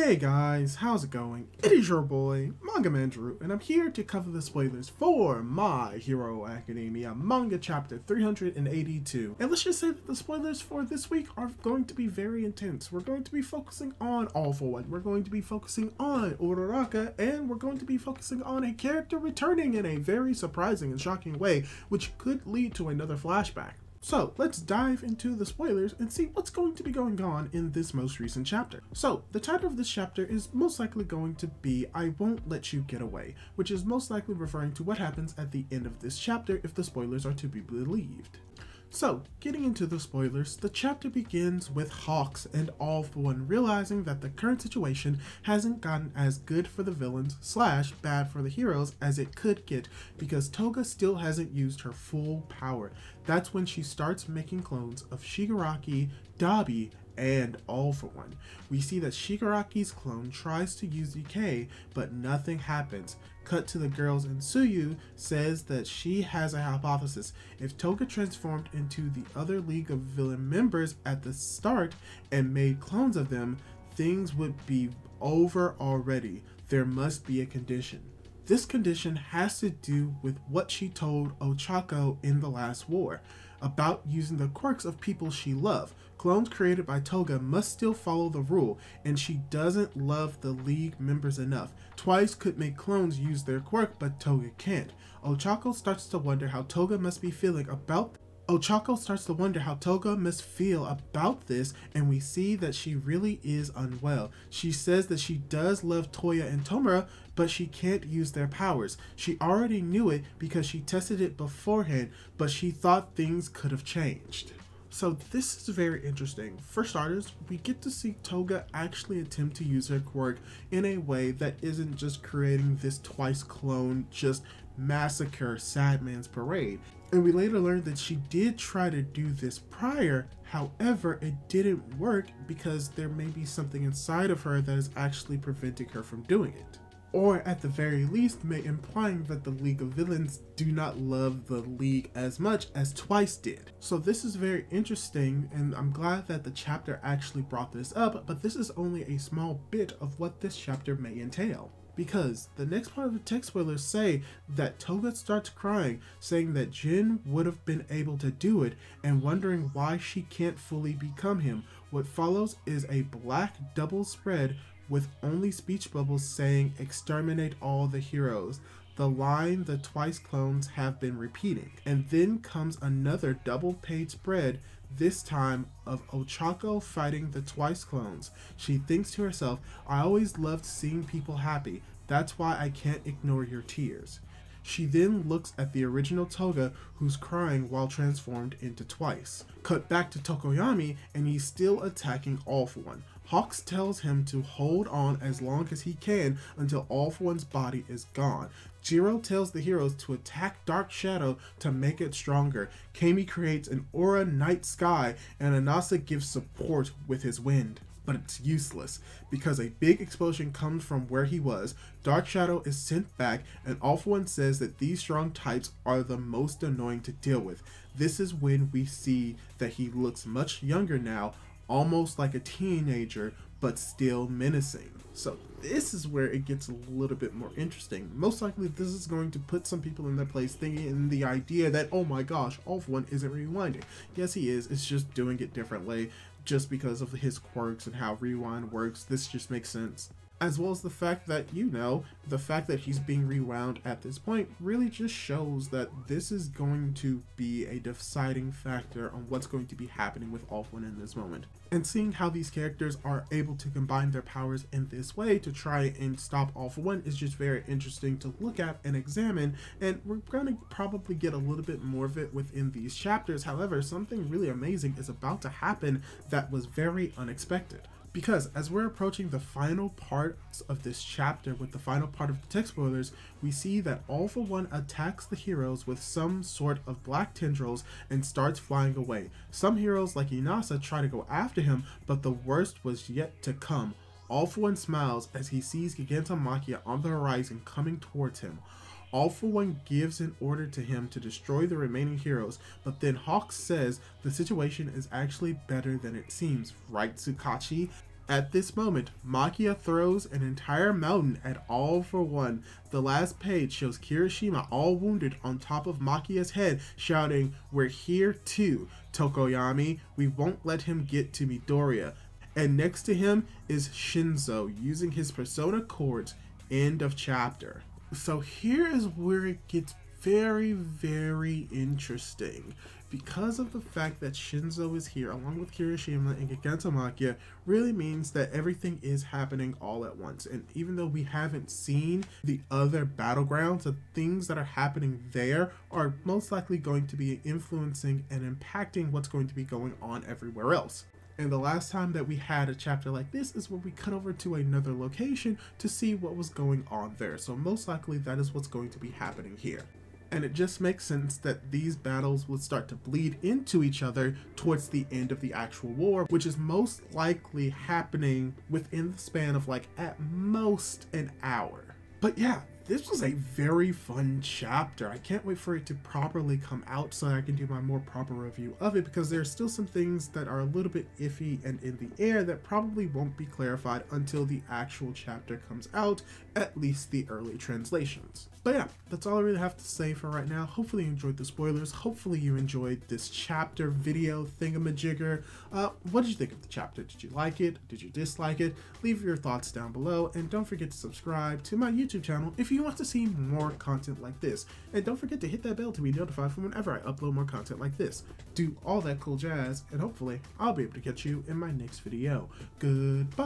Hey guys, how's it going? It is your boy, Manga Man Drew, and I'm here to cover the spoilers for My Hero Academia Manga Chapter 382. And let's just say that the spoilers for this week are going to be very intense. We're going to be focusing on All For One, we're going to be focusing on Uraraka, and we're going to be focusing on a character returning in a very surprising and shocking way, which could lead to another flashback. So let's dive into the spoilers and see what's going to be going on in this most recent chapter. So the title of this chapter is most likely going to be I Won't Let You Get Away, which is most likely referring to what happens at the end of this chapter if the spoilers are to be believed. So, getting into the spoilers, the chapter begins with Hawks and All For One realizing that the current situation hasn't gotten as good for the villains / bad for the heroes as it could get because Toga still hasn't used her full power. That's when she starts making clones of Shigaraki, Dabi, and All For One. We see that Shigaraki's clone tries to use decay, but nothing happens. Cut to the girls, and Tsuyu says that she has a hypothesis. If Toga transformed into the other League of Villain members at the start and made clones of them, things would be over already. There must be a condition. This condition has to do with what she told Ochako in the last war, about using the quirks of people she loved. Clones created by Toga must still follow the rule, and she doesn't love the League members enough. Twice could make clones use their quirk, but Toga can't. Ochako starts to wonder how Toga must feel about this, and we see that she really is unwell. She says that she does love Toya and Tomura, but she can't use their powers. She already knew it because she tested it beforehand, but she thought things could have changed. So this is very interesting. For starters, we get to see Toga actually attempt to use her quirk in a way that isn't just creating this twice clone, just massacre Sadman's parade. And we later learned that she did try to do this prior, however it didn't work because there may be something inside of her that is actually preventing her from doing it. Or at the very least may implying that the League of Villains do not love the League as much as Twice did. So this is very interesting, and I'm glad that the chapter actually brought this up, but this is only a small bit of what this chapter may entail. Because the next part of the text spoilers say that Toga starts crying, saying that Jin would have been able to do it and wondering why she can't fully become him. What follows is a black double spread with only speech bubbles saying exterminate all the heroes, the line the Twice clones have been repeating. And then comes another double page spread, this time of Ochako fighting the Twice clones. She thinks to herself, I always loved seeing people happy, that's why I can't ignore your tears. She then looks at the original Toga who's crying while transformed into Twice. Cut back to Tokoyami and he's still attacking All For One. Hawks tells him to hold on as long as he can until All For One's body is gone. Jiro tells the heroes to attack Dark Shadow to make it stronger. Kami creates an aura night sky and Anasa gives support with his wind. But it's useless because a big explosion comes from where he was. Dark Shadow is sent back and All For One says that these strong types are the most annoying to deal with. This is when we see that he looks much younger now, almost like a teenager, but still menacing. So this is where it gets a little bit more interesting. Most likely this is going to put some people in their place thinking in the idea that, oh my gosh, All For One isn't rewinding. Yes, he is. It's just doing it differently just because of his quirks and how rewind works. This just makes sense. As well as the fact that, the fact that he's being rewound at this point really just shows that this is going to be a deciding factor on what's going to be happening with All For One in this moment. And seeing how these characters are able to combine their powers in this way to try and stop All For One is just very interesting to look at and examine, and we're going to probably get a little bit more of it within these chapters. However, something really amazing is about to happen that was very unexpected. Because as we're approaching the final parts of this chapter with the final part of the text spoilers, we see that All For One attacks the heroes with some sort of black tendrils and starts flying away. Some heroes like Inasa try to go after him, but the worst was yet to come. All For One smiles as he sees Gigantomachia on the horizon coming towards him. All For One gives an order to him to destroy the remaining heroes, but then Hawks says the situation is actually better than it seems, right Tsukachi? At this moment, Makia throws an entire mountain at All for One. The last page shows Kirishima all wounded on top of Makia's head, shouting, "We're here too, Tokoyami, we won't let him get to Midoriya." And next to him is Shinzo using his Persona chords. End of chapter. So here is where it gets very, very interesting. Because of the fact that Shinzo is here along with Kirishima and Gigantomachia really means that everything is happening all at once. And even though we haven't seen the other battlegrounds, the things that are happening there are most likely going to be influencing and impacting what's going to be going on everywhere else. And the last time that we had a chapter like this is when we cut over to another location to see what was going on there. So most likely that is what's going to be happening here. And it just makes sense that these battles would start to bleed into each other towards the end of the actual war, which is most likely happening within the span of like at most an hour. But yeah, this was a very fun chapter. I can't wait for it to properly come out so I can do my more proper review of it, because there's still some things that are a little bit iffy and in the air that probably won't be clarified until the actual chapter comes out, at least the early translations. But yeah, that's all I really have to say for right now. Hopefully you enjoyed the spoilers. Hopefully you enjoyed this chapter video thingamajigger. What did you think of the chapter? Did you like it? Did you dislike it? Leave your thoughts down below, and don't forget to subscribe to my YouTube channel if you want to see more content like this. And don't forget to hit that bell to be notified from whenever I upload more content like this. Do all that cool jazz, and hopefully I'll be able to catch you in my next video. Goodbye!